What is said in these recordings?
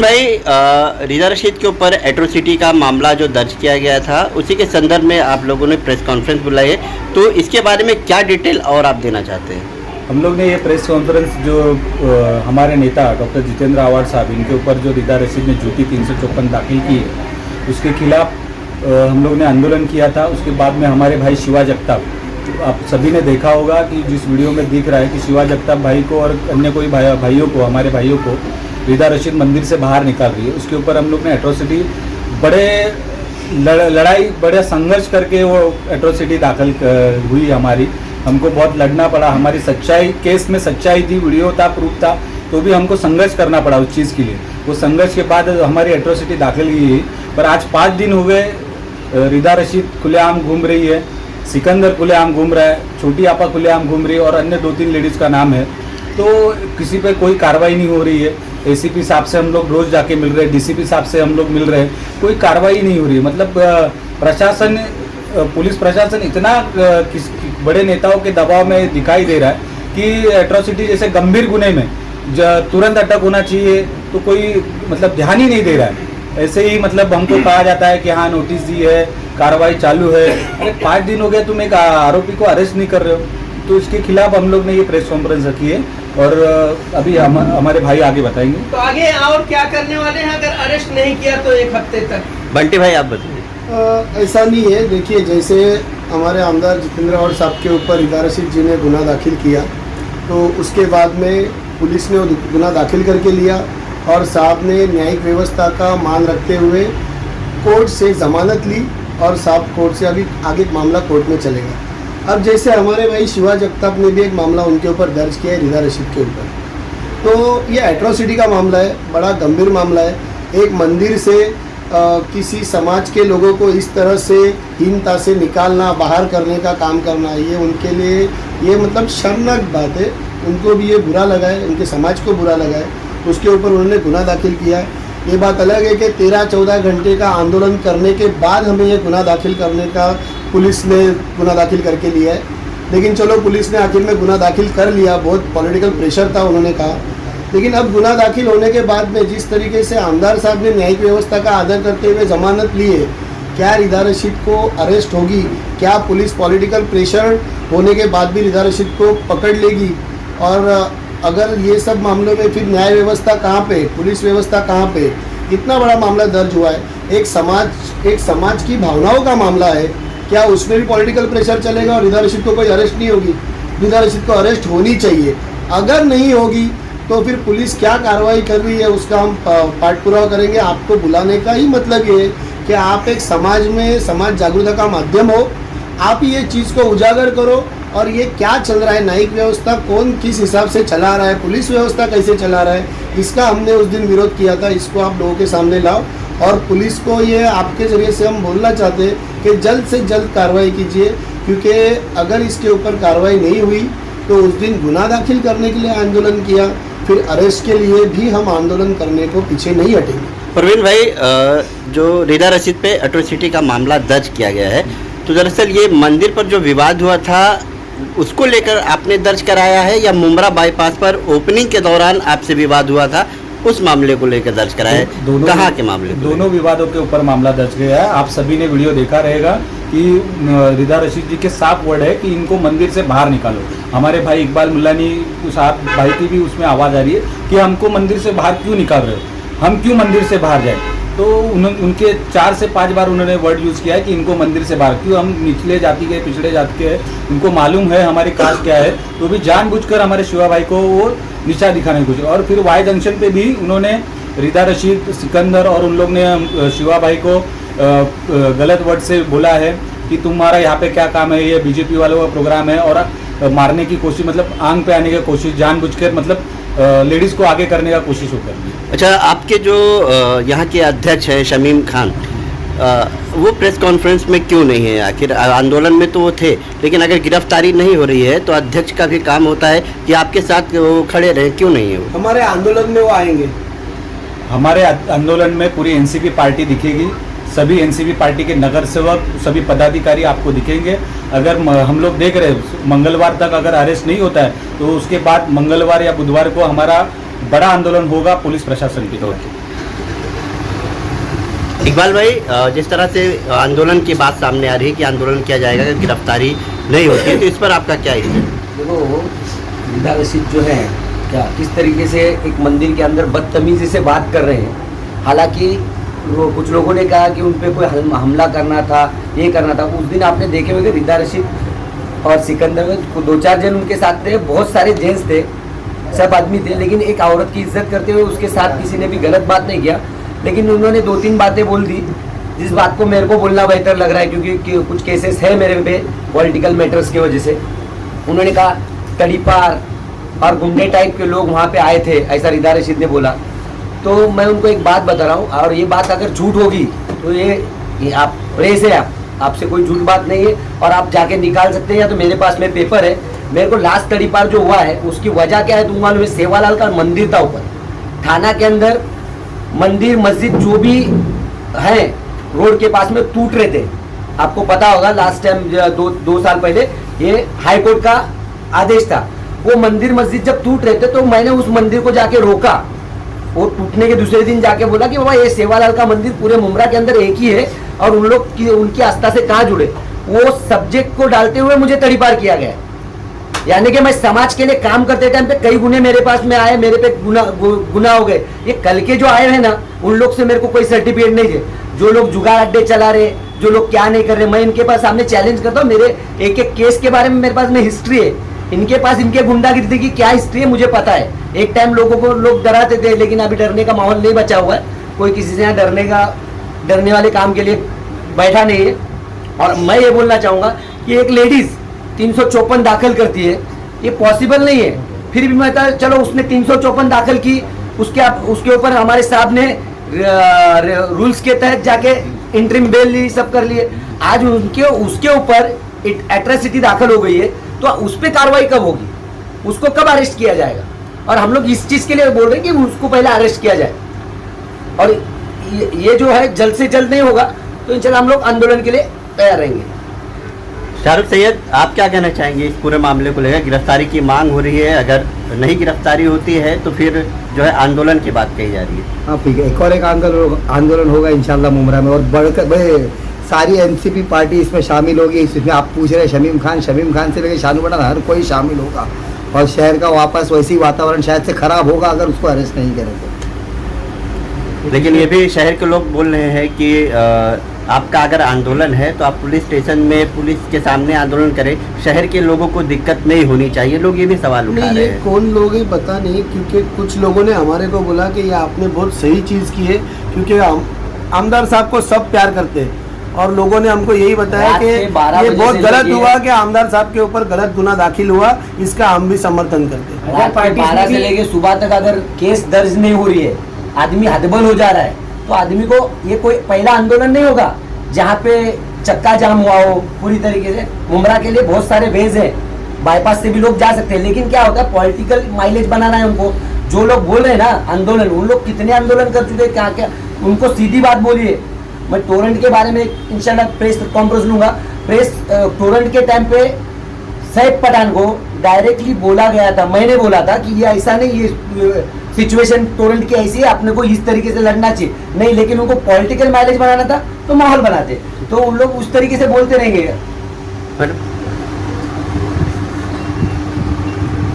भाई रिजा रशीद के ऊपर एट्रोसिटी का मामला जो दर्ज किया गया था, उसी के संदर्भ में आप लोगों ने प्रेस कॉन्फ्रेंस बुलाई है, तो इसके बारे में क्या डिटेल और आप देना चाहते हैं? हम लोग ने ये प्रेस कॉन्फ्रेंस जो हमारे नेता डॉक्टर जितेंद्र आवाड साहब, इनके ऊपर जो रिजा रशीद ने झूठी 354 दाखिल की है, उसके खिलाफ हम लोग ने आंदोलन किया था। उसके बाद में हमारे भाई शिवा जगताप, आप सभी ने देखा होगा कि जिस वीडियो में दिख रहा है कि शिवा जगताप भाई को और अन्य कोई भाइयों को, हमारे भाइयों को रिजा रशीद मंदिर से बाहर निकाल रही है। उसके ऊपर हम लोग ने एट्रोसिटी बड़े लड़ाई, बड़े संघर्ष करके वो एट्रोसिटी दाखिल हुई हमारी। हमको बहुत लड़ना पड़ा, हमारी सच्चाई, केस में सच्चाई थी, वीडियो था, प्रूफ था, तो भी हमको संघर्ष करना पड़ा उस चीज़ के लिए। वो संघर्ष के बाद हमारी एट्रोसिटी दाखिल हुई। पर आज 5 दिन हुए रिजा रशीद खुलेआम घूम रही है, सिकंदर खुलेआम घूम रहा है, छोटी आपा खुलेआम घूम रही है और अन्य 2-3 लेडीज़ का नाम है, तो किसी पे कोई कार्रवाई नहीं हो रही है। एसीपी साहब से हम लोग रोज़ जाके मिल रहे हैं, डीसीपी साहब से हम लोग मिल रहे हैं, कोई कार्रवाई नहीं हो रही है। मतलब प्रशासन, पुलिस प्रशासन इतना बड़े नेताओं के दबाव में दिखाई दे रहा है कि एट्रोसिटी जैसे गंभीर गुने में तुरंत अटक होना चाहिए, तो कोई मतलब ध्यान ही नहीं दे रहा है। ऐसे ही मतलब हमको कहा जाता है कि हाँ नोटिस दी है, कार्रवाई चालू है। अरे 5 दिन हो गए, तुम एक आरोपी को अरेस्ट नहीं कर रहे हो, तो इसके खिलाफ हम लोग ने ये प्रेस कॉन्फ्रेंस रखी है और अभी हमारे भाई आगे बताएंगे। तो आगे और क्या करने वाले हैं अगर अरेस्ट नहीं किया तो 1 हफ्ते तक? बंटी भाई आप बताइए। ऐसा नहीं है, देखिए जैसे हमारे आमदार जितेंद्र आवाड साहब के ऊपर रिजा रशीद जी ने गुना दाखिल किया, तो उसके बाद में पुलिस ने गुना दाखिल करके लिया और साहब ने न्यायिक व्यवस्था का मान रखते हुए कोर्ट से जमानत ली और साहब कोर्ट से अभी आगे मामला कोर्ट में चलेगा। अब जैसे हमारे भाई शिवा जगताप ने भी एक मामला उनके ऊपर दर्ज किया है रिजा रशीद के ऊपर, तो ये एट्रोसिटी का मामला है, बड़ा गंभीर मामला है। एक मंदिर से किसी समाज के लोगों को इस तरह से हीनता से निकालना, बाहर करने का काम करना, ये उनके लिए ये मतलब शर्मनाक बात है। उनको भी ये बुरा लगा है, उनके समाज को बुरा लगा है, उसके ऊपर उन्होंने गुना दाखिल किया है। ये बात अलग है कि 13-14 घंटे का आंदोलन करने के बाद हमें ये गुना दाखिल करने का पुलिस ने गुना दाखिल करके लिया है, लेकिन चलो पुलिस ने आखिर में गुना दाखिल कर लिया। बहुत पॉलिटिकल प्रेशर था उन्होंने कहा, लेकिन अब गुना दाखिल होने के बाद में जिस तरीके से आमदार साहब ने न्यायिक व्यवस्था का आदर करते हुए जमानत ली है, क्या रिजा रशीद को अरेस्ट होगी? क्या पुलिस पॉलिटिकल प्रेशर होने के बाद भी रिजा रशीद को पकड़ लेगी? और अगर ये सब मामलों में फिर न्याय व्यवस्था कहाँ पे, पुलिस व्यवस्था कहाँ पे? इतना बड़ा मामला दर्ज हुआ है, एक समाज की भावनाओं का मामला है, क्या उसमें भी पॉलिटिकल प्रेशर चलेगा और रिजा रशीद को कोई अरेस्ट नहीं होगी? रिजा रशीद को अरेस्ट होनी चाहिए। अगर नहीं होगी तो फिर पुलिस क्या कार्रवाई कर रही है उसका हम पाठ पुरावा करेंगे। आपको बुलाने का ही मतलब ये है कि आप एक समाज में समाज जागरूकता का माध्यम हो, आप ये चीज़ को उजागर करो और ये क्या चल रहा है, न्यायिक व्यवस्था कौन किस हिसाब से चला रहा है, पुलिस व्यवस्था कैसे चला रहा है, इसका हमने उस दिन विरोध किया था। इसको आप लोगों के सामने लाओ और पुलिस को ये आपके ज़रिए से हम बोलना चाहते हैं कि जल्द से जल्द कार्रवाई कीजिए, क्योंकि अगर इसके ऊपर कार्रवाई नहीं हुई तो उस दिन गुना दाखिल करने के लिए आंदोलन किया, फिर अरेस्ट के लिए भी हम आंदोलन करने को पीछे नहीं हटेंगे। परवीन भाई, जो रिजा रशीद पे एट्रोसिटी का मामला दर्ज किया गया है, तो दरअसल ये मंदिर पर जो विवाद हुआ था उसको लेकर आपने दर्ज कराया है या मुमरा बाईपास पर ओपनिंग के दौरान आपसे विवाद हुआ था उस मामले को लेकर दर्ज कराया है? कहाँ के मामले? दोनों विवादों के ऊपर मामला दर्ज गया है। आप सभी ने वीडियो देखा रहेगा कि रिजा रशीद जी के साफ वर्ड है कि इनको मंदिर से बाहर निकालो। हमारे भाई इकबाल मुल्लानी साहब भाई की भी उसमें आवाज़ आ रही है कि हमको मंदिर से बाहर क्यों निकाल रहे हो, हम क्यों मंदिर से बाहर जाए? तो उनके 4 से 5 बार उन्होंने वर्ड यूज़ किया है कि इनको मंदिर से बाहर क्यों, हम निचले जाति के, पिछड़े जाति के हैं, उनको मालूम है हमारी कास्ट क्या है, तो भी जानबूझकर हमारे शिवा भाई को वो नीचा दिखाने की कोशिश। और फिर वाई जंक्शन पे भी उन्होंने रिजा रशीद, सिकंदर और उन लोग ने शिवा भाई को गलत वर्ड से बोला है कि तुम्हारा यहाँ पे क्या काम है, ये बीजेपी वालों का प्रोग्राम है, और मारने की कोशिश, मतलब आंग पे आने की कोशिश, जानबूझकर मतलब लेडीज़ को आगे करने का कोशिश होकर। अच्छा, आपके जो यहाँ के अध्यक्ष हैं शमीम खान, वो प्रेस कॉन्फ्रेंस में क्यों नहीं है? आखिर आंदोलन में तो वो थे, लेकिन अगर गिरफ्तारी नहीं हो रही है तो अध्यक्ष का भी काम होता है कि आपके साथ वो खड़े रहे, क्यों नहीं है वो? हमारे आंदोलन में वो आएंगे। हमारे आंदोलन में पूरी एनसीपी पार्टी दिखेगी, सभी एनसीपी पार्टी के नगर सेवक, सभी पदाधिकारी आपको दिखेंगे। अगर हम लोग देख रहे हैं मंगलवार तक अगर अरेस्ट नहीं होता है तो उसके बाद मंगलवार या बुधवार को हमारा बड़ा आंदोलन होगा पुलिस प्रशासन की तरफ। इकबाल भाई, जिस तरह से आंदोलन की बात सामने आ रही है कि आंदोलन किया जाएगा अगर गिरफ्तारी नहीं होती, तो इस पर आपका क्या है? देखो, रीदा रशीद जो है क्या किस तरीके से एक मंदिर के अंदर बदतमीजी से बात कर रहे हैं। हालांकि वो कुछ लोगों ने कहा कि उन पर कोई हमला करना था, ये करना था। उस दिन आपने देखे होंगे रीदा रशीद और सिकंदर में 2-4 जन उनके साथ थे, बहुत सारे जेंट्स थे, सब आदमी थे, लेकिन एक औरत की इज्जत करते हुए उसके साथ किसी ने भी गलत बात नहीं किया। लेकिन उन्होंने 2-3 बातें बोल दी, जिस बात को मेरे को बोलना बेहतर लग रहा है क्योंकि कुछ केसेस है मेरे पे पॉलिटिकल मैटर्स की वजह से। उन्होंने कहा तड़ीपार और गुंडे टाइप के लोग वहाँ पे आए थे, ऐसा रीदा रशीद ने बोला। तो मैं उनको एक बात बता रहा हूँ, और ये बात अगर झूठ होगी तो ये आप प्रेस है, आपसे कोई झूठ बात नहीं है और आप जाके निकाल सकते हैं, या तो मेरे पास में पेपर है। मेरे को लास्ट तड़ीपार जो हुआ है उसकी वजह क्या है तुम मालूम है? सेवालाल का मंदिर था ऊपर थाना के अंदर, मंदिर मस्जिद जो भी है रोड के पास में टूट रहे थे। आपको पता होगा लास्ट टाइम 2 साल पहले ये हाई कोर्ट का आदेश था। वो मंदिर मस्जिद जब टूट रहे थे तो मैंने उस मंदिर को जाके रोका। वो टूटने के दूसरे दिन जाके बोला कि बाबा ये सेवालाल का मंदिर पूरे मुमरा के अंदर एक ही है और उन लोग की उनकी आस्था से कहाँ जुड़े। वो सब्जेक्ट को डालते हुए मुझे तड़ीपार किया गया, यानी कि मैं समाज के लिए काम करते टाइम पे कई गुने मेरे पास में आए, मेरे पे गुना हो गए। ये कल के जो आए हैं ना उन लोग से मेरे को कोई सर्टिफिकेट नहीं है। जो लोग जुगाड़ अड्डे चला रहे, जो लोग क्या नहीं कर रहे, मैं इनके पास सामने चैलेंज करता हूँ। मेरे एक केस के बारे में मेरे पास में हिस्ट्री है, इनके पास इनके गुंडागिर्दी की क्या हिस्ट्री है मुझे पता है। एक टाइम लोगों को लोग डराते थे, लेकिन अभी डरने का माहौल नहीं बचा हुआ है। कोई किसी से यहाँ डरने वाले काम के लिए बैठा नहीं है। और मैं ये बोलना चाहूँगा कि एक लेडीज 354 दाखिल करती है, ये पॉसिबल नहीं है। फिर भी मैं कहा चलो उसने 354 दाखिल की, उसके ऊपर हमारे साहब ने रूल्स के तहत जाके इंटरिम बेल ली, सब कर लिए। आज उसके ऊपर एट्रोसिटी दाखिल हो गई है, तो उस पर कार्रवाई कब होगी? उसको कब अरेस्ट किया जाएगा? और हम लोग इस चीज के लिए बोल रहे हैं कि उसको पहले अरेस्ट किया जाए। और ये जो है जल्द से जल्द नहीं होगा तो इंशाल्लाह हम लोग आंदोलन के लिए तैयार रहेंगे। शाहरुख सैयद, आप क्या कहना चाहेंगे इस पूरे मामले को लेकर? गिरफ्तारी की मांग हो रही है, अगर नहीं गिरफ्तारी होती है तो फिर जो है आंदोलन की बात कही जा रही है। हाँ ठीक है, एक और आंदोलन होगा इंशाल्लाह मुमरा में, और बढ़कर सारी एनसीपी पार्टी इसमें शामिल होगी। इसमें आप पूछ रहे शमीम खान से लेकर शानू पठान हर कोई शामिल होगा, और शहर का वापस वैसी वातावरण शायद से खराब होगा अगर उसको अरेस्ट नहीं करें तो। लेकिन ये भी शहर के लोग बोल रहे हैं कि आपका अगर आंदोलन है तो आप पुलिस स्टेशन में पुलिस के सामने आंदोलन करें, शहर के लोगों को दिक्कत नहीं होनी चाहिए। लोग ये भी सवाल उठा रहे हैं। कौन लोग है पता नहीं, क्योंकि कुछ लोगों ने हमारे को बोला कि ये आपने बहुत सही चीज़ की है, क्योंकि आमदार साहब को सब प्यार करते हैं, और लोगों ने हमको यही बताया कि ये बहुत गलत हुआ कि आमदार साहब के ऊपर गलत गुना दाखिल हुआ, इसका हम भी समर्थन करते हैं। रात के 12 से लेके सुबह तक अगर केस दर्ज नहीं हो रही है, आदमी हदबल हो जा रहा है, तो आदमी को ये कोई पहला आंदोलन नहीं होगा जहाँ पे चक्का जाम हुआ हो पूरी तरीके से। मुमरा के लिए बहुत सारे वेज है, बाईपास से भी लोग जा सकते हैं, लेकिन क्या होता है पॉलिटिकल माइलेज बनाना है उनको। जो लोग बोल रहे हैं ना आंदोलन, उन लोग कितने आंदोलन कर चुके हैं, क्या क्या उनको सीधी बात बोलिए। मैं टोरेंट के बारे में इंशाल्लाह प्रेस कॉन्फ्रेंस लूंगा। टोरेंट के टाइम पे सैफ पठान को डायरेक्टली बोला गया था, मैंने बोला था कि ये ऐसा नहीं, ये सिचुएशन टोरेंट की ऐसी है, अपने को इस तरीके से लड़ना चाहिए नहीं, लेकिन उनको पॉलिटिकल माइलेज बनाना था तो माहौल बनाते, तो उन लोग उस तरीके से बोलते रहेंगे।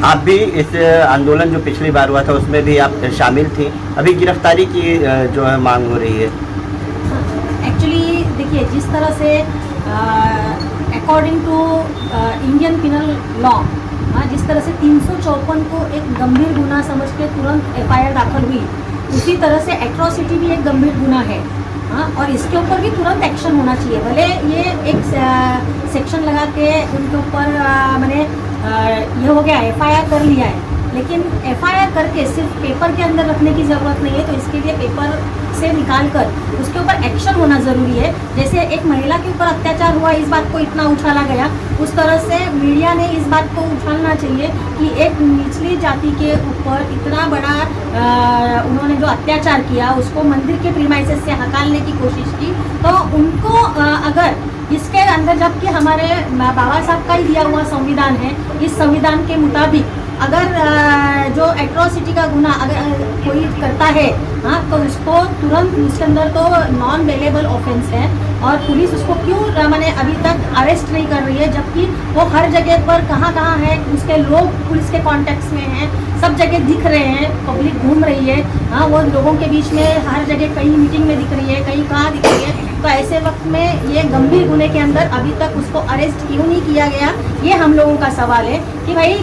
आप भी इस आंदोलन जो पिछली बार हुआ था उसमें भी आप शामिल थी, अभी गिरफ्तारी की जो है मांग हो रही है। एक्चुअली देखिए, जिस तरह से according to Indian penal law, जिस तरह से 354 को एक गंभीर गुना समझ के तुरंत एफआईआर दाखिल हुई, उसी तरह से एट्रोसिटी भी एक गंभीर गुना है। और इसके ऊपर भी तुरंत एक्शन होना चाहिए। भले ये एक सेक्शन लगा के उनके ऊपर मैंने ये हो गया, एफआईआर कर लिया है, लेकिन एफआईआर करके सिर्फ पेपर के अंदर रखने की ज़रूरत नहीं है। तो इसके लिए पेपर से निकाल कर उसके ऊपर एक्शन होना ज़रूरी है। जैसे एक महिला के ऊपर अत्याचार हुआ, इस बात को इतना उछाला गया, उस तरह से मीडिया ने इस बात को उछालना चाहिए कि एक निचली जाति के ऊपर इतना बड़ा उन्होंने जो अत्याचार किया, उसको मंदिर के प्रीमाइसेस से हटाने की कोशिश की। तो उनको अगर इसके अंदर, जबकि हमारे बाबा साहब का ही दिया हुआ संविधान है, इस संविधान के मुताबिक अगर जो एट्रोसिटी का गुना अगर कोई करता है हाँ तो उसको तुरंत उसके अंदर तो नॉन बेलेबल ऑफेंस है और पुलिस उसको क्यों माने अभी तक अरेस्ट नहीं कर रही है, जबकि वो हर जगह पर कहाँ है उसके लोग पुलिस के कॉन्टेक्ट्स में हैं, सब जगह दिख रहे हैं, पब्लिक घूम रही है हाँ, वो लोगों के बीच में हर जगह कहीं मीटिंग में दिख रही है, कहीं कहाँ दिख रही है। तो ऐसे वक्त में ये गंभीर गुने के अंदर अभी तक उसको अरेस्ट क्यों नहीं किया गया, ये हम लोगों का सवाल है कि भाई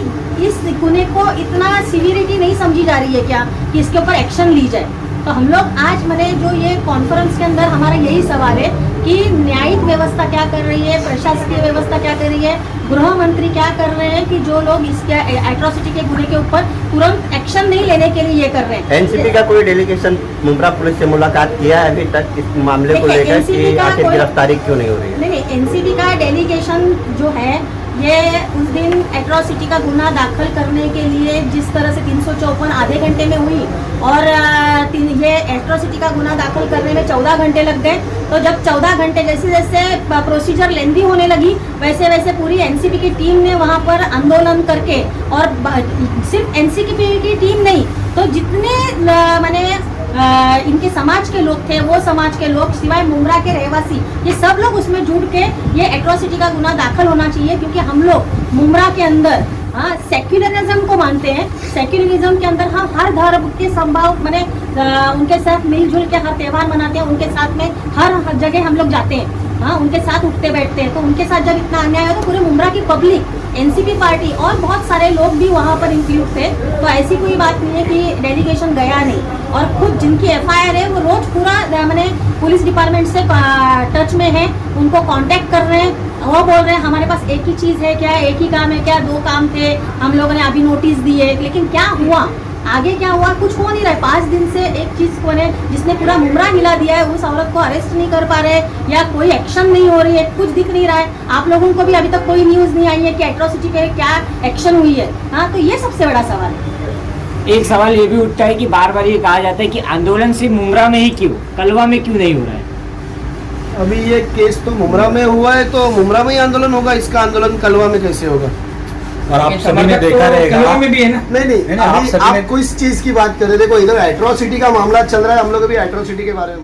इस गुने को इतना सीवियरिटी नहीं समझी जा रही है क्या कि इसके ऊपर एक्शन ली जाए। तो हम लोग आज मैंने जो ये कॉन्फ्रेंस के अंदर हमारा यही सवाल है कि न्यायिक व्यवस्था क्या कर रही है, प्रशासकीय व्यवस्था क्या कर रही है, गृह मंत्री क्या कर रहे हैं कि जो लोग इसके एट्रोसिटी के गुने के ऊपर तुरंत एक्शन नहीं लेने के लिए ये कर रहे हैं। एनसीपी का कोई डेलीगेशन मुमरा पुलिस से मुलाकात किया है अभी तक इस मामले को देखिए, लेकर कि NCP का आखिर कोई- गिरफ्तारी क्यों नहीं हो रही है? नहीं, एनसीबी का डेलीगेशन जो है ये उस दिन एट्रोसिटी का गुना दाखिल करने के लिए जिस तरह से 354 आधे घंटे में हुई और ये एट्रोसिटी का गुना दाखिल करने में 14 घंटे लग गए। तो जब 14 घंटे जैसे जैसे प्रोसीजर लेंदी होने लगी वैसे वैसे पूरी एनसीबी की टीम ने वहाँ पर आंदोलन करके और सिर्फ एनसीबी की टीम नहीं तो जितने माने इनके समाज के लोग थे वो समाज के लोग सिवाय मुमरा के रहवासी ये सब लोग उसमें जुड़ के ये एट्रोसिटी का गुना दाखिल होना चाहिए, क्योंकि हम लोग मुमरा के अंदर हाँ सेक्युलरिज्म को मानते हैं। सेक्युलरिज्म के अंदर हम हर धर्म के संभाव मैंने उनके साथ मिलजुल के हर त्यौहार मनाते हैं, उनके साथ में हर जगह हम लोग जाते हैं हाँ, उनके साथ उठते बैठते हैं। तो उनके साथ जब इतना अन्याय हो तो पूरे मुमरा की पब्लिक एनसीपी पार्टी और बहुत सारे लोग भी वहाँ पर इंक्लूड थे। तो ऐसी कोई बात नहीं है कि डेलीगेशन गया नहीं, और खुद जिनकी एफआईआर है वो रोज पूरा मैंने पुलिस डिपार्टमेंट से टच में है, उनको कांटेक्ट कर रहे हैं, वो बोल रहे हैं हमारे पास एक ही चीज़ है क्या, एक ही काम है क्या, 2 काम थे, हम लोगों ने अभी नोटिस दिए, लेकिन क्या हुआ आगे क्या हुआ कुछ हो नहीं रहा है। 5 दिन से एक चीज को ने जिसने पूरा मुमरा हिला दिया है उस औरत को अरेस्ट नहीं कर पा रहे या कोई एक्शन नहीं हो रही है, कुछ दिख नहीं रहा है। आप लोगों को भी अभी तक कोई न्यूज नहीं आई है कि एट्रोसिटी पे क्या एक्शन हुई है हाँ, तो ये सबसे बड़ा सवाल है। एक सवाल ये भी उठता है कि बार बार ये कहा जाता है कि आंदोलन सिर्फ मुमरा में ही क्यों, कलवा में क्यों नहीं हो रहा है? अभी ये केस तो मुमरा में हुआ है तो मुमरा में ही आंदोलन होगा, इसका आंदोलन कलवा में कैसे होगा? और आप सभी ने देखा रहेगा में भी है ना। नहीं आप अभी सभी आप ने- किस चीज की बात कर रहे थे? देखो इधर एट्रोसिटी का मामला चल रहा है, हम लोग अभी एट्रोसिटी के बारे में